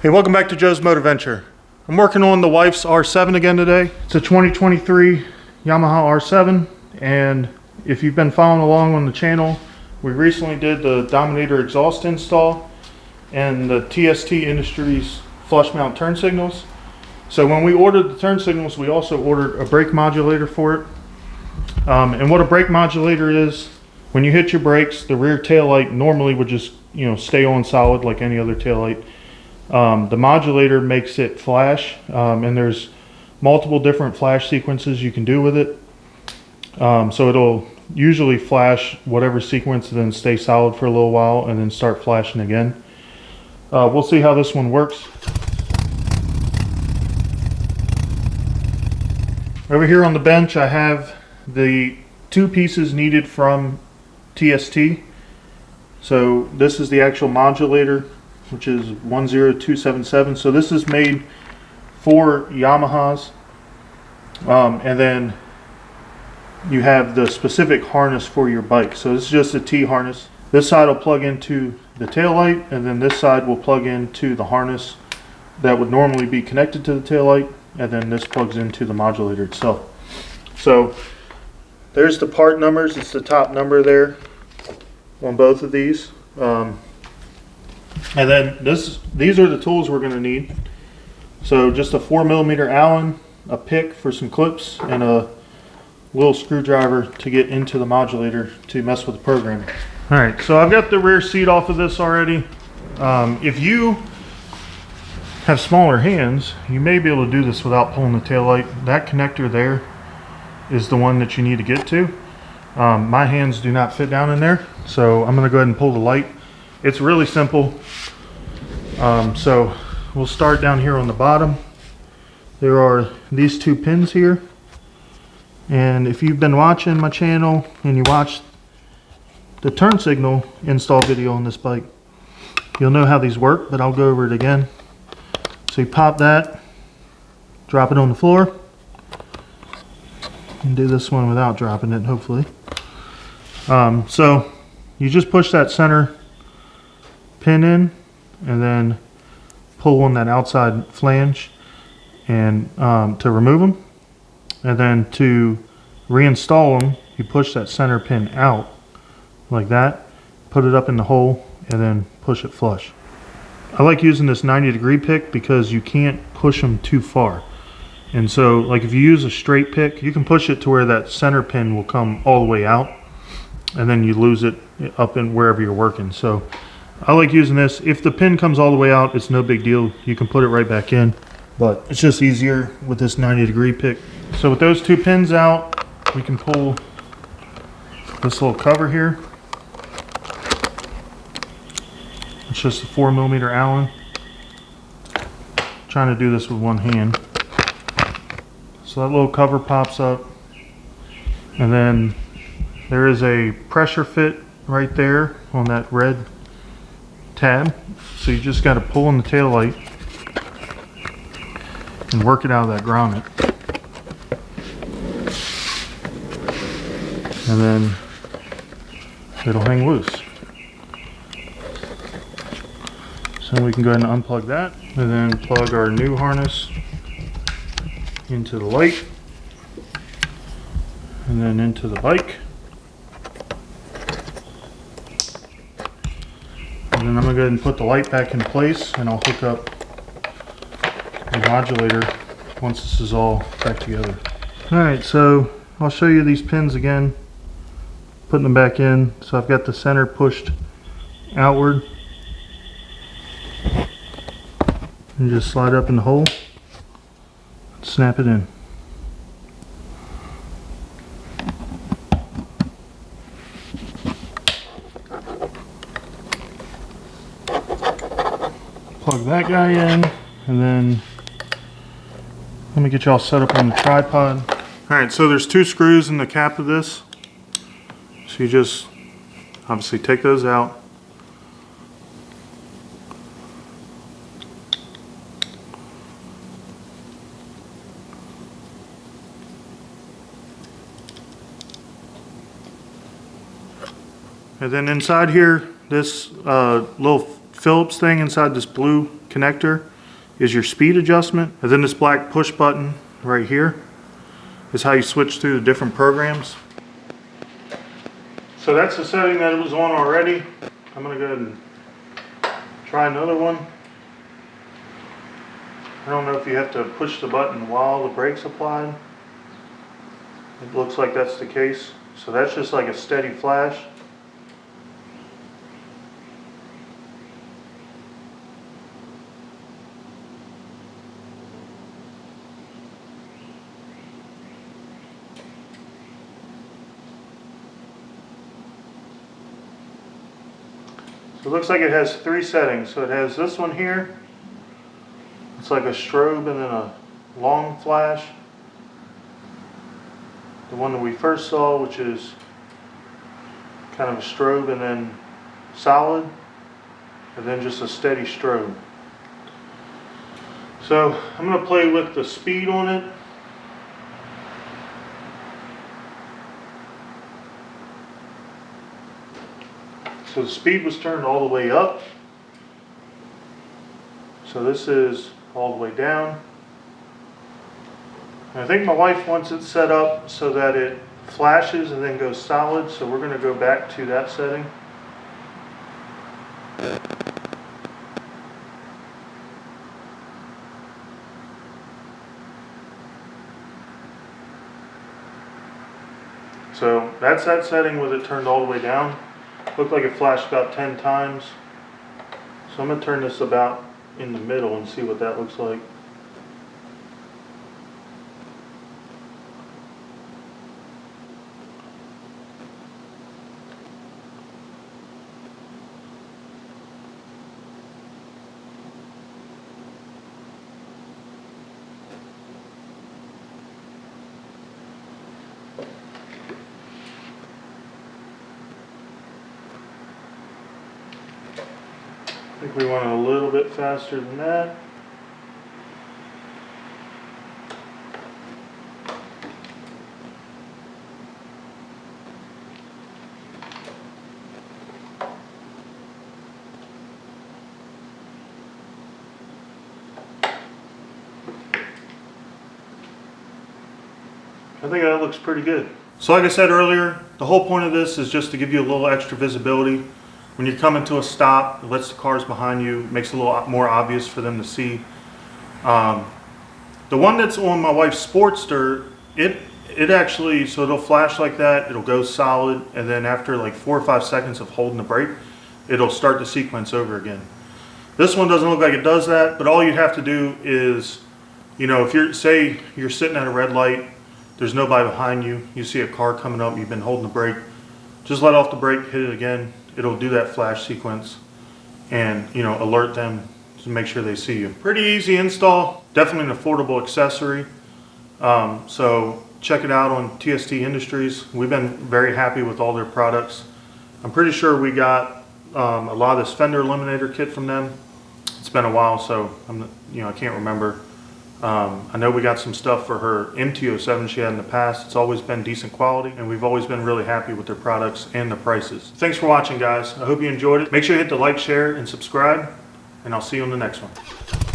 Hey, welcome back to Joe's Motor Venture. I'm working on the wife's R7 again today. It's a 2023 Yamaha R7, and if you've been following along on the channel, we recently did the Dominator exhaust install and the TST Industries flush mount turn signals. So when we ordered the turn signals, we also ordered a brake modulator for it. And what a brake modulator is, when you hit your brakes, the rear tail light normally would just stay on solid like any other tail light. The modulator makes it flash, and there's multiple different flash sequences you can do with it. So it'll usually flash whatever sequence and then stay solid for a little while and then start flashing again. We'll see how this one works. Over here on the bench I have the two pieces needed from TST. So this is the actual modulator, which is 10277. So this is made for Yamahas, and then you have the specific harness for your bike. So this is just a T harness. This side will plug into the tail light, and then this side will plug into the harness that would normally be connected to the tail light, and then this plugs into the modulator itself. So there's the part numbers. It's the top number there on both of these. And then these are the tools we're going to need. So just a 4mm Allen, a pick for some clips, and a little screwdriver to get into the modulator to mess with the programming. Alright, so I've got the rear seat off of this already. If you have smaller hands, you may be able to do this without pulling the tail light. That connector there is the one that you need to get to. My hands do not fit down in there, so I'm going to go ahead and pull the light. It's really simple. So we'll start down here on the bottom. There are these two pins here, and if you've been watching my channel and you watched the turn signal install video on this bike, you'll know how these work, but I'll go over it again. So you pop that, drop it on the floor, and do this one without dropping it, hopefully. So you just push that center pin in and then pull on that outside flange and to remove them, and then to reinstall them you push that center pin out like that, put it up in the hole, and then push it flush. I like using this 90-degree pick because you can't push them too far, and so like if you use a straight pick, you can push it to where that center pin will come all the way out, and then you lose it up in wherever you're working. So I like using this. If the pin comes all the way out, it's no big deal. You can put it right back in, but it's just easier with this 90-degree pick. So with those two pins out, we can pull this little cover here. It's just a 4mm Allen. I'm trying to do this with one hand. So that little cover pops up, and then there is a pressure fit right there on that red tab. So you just got to pull on the tail light and work it out of that grommet, and then it'll hang loose. So we can go ahead and unplug that, and then plug our new harness into the light, and then into the bike. And then I'm going to go ahead and put the light back in place, and I'll hook up the modulator once this is all back together. Alright, so I'll show you these pins again, putting them back in. So I've got the center pushed outward, and just slide up in the hole, snap it in. Plug that guy in, and then let me get y'all set up on the tripod. Alright, so there's two screws in the cap of this. So you just obviously take those out. And then inside here, this little Phillips thing inside this blue connector is your speed adjustment. And then this black push button right here is how you switch through the different programs. So that's the setting that it was on already. I'm going to go ahead and try another one. I don't know if you have to push the button while the brake's applied. It looks like that's the case. So that's just like a steady flash. So it looks like it has 3 settings. So it has this one here. It's like a strobe and then a long flash. The one that we first saw, which is kind of a strobe and then solid, and then just a steady strobe. So I'm going to play with the speed on it. So the speed was turned all the way up. So this is all the way down. And I think my wife wants it set up so that it flashes and then goes solid. So we're going to go back to that setting. So that's that setting with it turned all the way down. Looked like it flashed about 10 times. So I'm going to turn this about in the middle and see what that looks like. I think we want it a little bit faster than that. I think that looks pretty good. So like I said earlier, the whole point of this is just to give you a little extra visibility. When you come into a stop, it lets the cars behind you, makes it a little more obvious for them to see. The one that's on my wife's Sportster, it actually, so it'll flash like that, it'll go solid, and then after like 4 or 5 seconds of holding the brake, it'll start the sequence over again. This one doesn't look like it does that, but all you have to do is, you know, if you're, say you're sitting at a red light, there's nobody behind you, you see a car coming up, you've been holding the brake, just let off the brake, hit it again, it'll do that flash sequence and, you know, alert them to make sure they see you. Pretty easy install, definitely an affordable accessory. So check it out on TST Industries. We've been very happy with all their products. I'm pretty sure we got a lot of this fender eliminator kit from them. It's been a while, so I can't remember. I know we got some stuff for her MT-07 she had in the past. It's always been decent quality, and we've always been really happy with their products and the prices. Thanks for watching, guys. I hope you enjoyed it. Make sure you hit the like, share, and subscribe, and I'll see you on the next one.